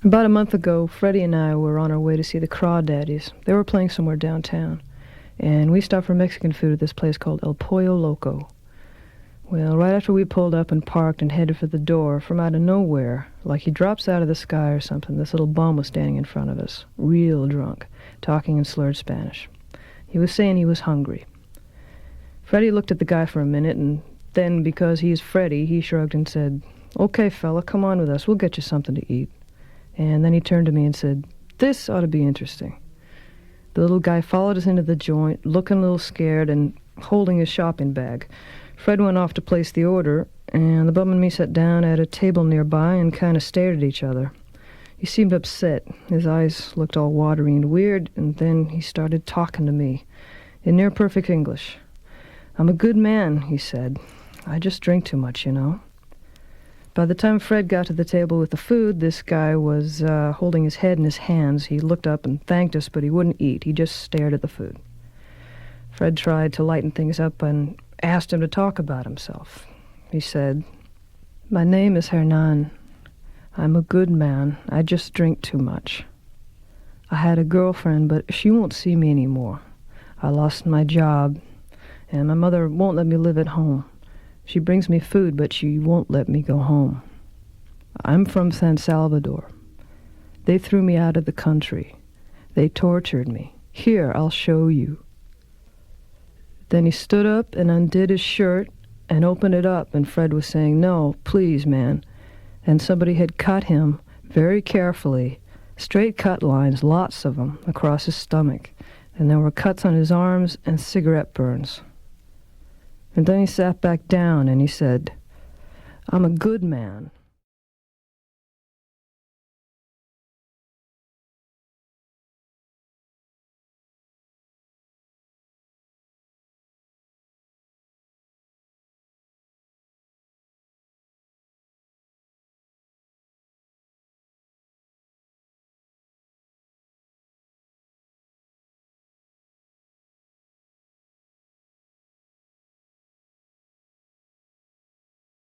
About a month ago, Freddie and I were on our way to see the Crawdaddies. They were playing somewhere downtown, and we stopped for Mexican food at this place called El Pollo Loco. Well, right after we pulled up and parked and headed for the door, from out of nowhere, like he drops out of the sky or something, this little bum was standing in front of us, real drunk, talking in slurred Spanish. He was saying he was hungry. Freddie looked at the guy for a minute, and then, because he's Freddie, he shrugged and said, "Okay, fella, come on with us. We'll get you something to eat." And then he turned to me and said, "This ought to be interesting." The little guy followed us into the joint, looking a little scared and holding his shopping bag. Fred went off to place the order, and the bum and me sat down at a table nearby and kind of stared at each other. He seemed upset. His eyes looked all watery and weird, and then he started talking to me in near-perfect English. "I'm a good man," he said. "I just drink too much, you know." By the time Fred got to the table with the food, this guy was holding his head in his hands. He looked up and thanked us, but he wouldn't eat. He just stared at the food. Fred tried to lighten things up and asked him to talk about himself. He said, "My name is Hernan. I'm a good man. I just drink too much. I had a girlfriend, but she won't see me anymore. I lost my job, and my mother won't let me live at home. She brings me food, but she won't let me go home. I'm from San Salvador. They threw me out of the country. They tortured me. Here, I'll show you." Then he stood up and undid his shirt and opened it up, and Fred was saying, "No, please, man." And somebody had cut him very carefully, straight cut lines, lots of them, across his stomach. And there were cuts on his arms and cigarette burns. And then he sat back down and he said, "I'm a good man.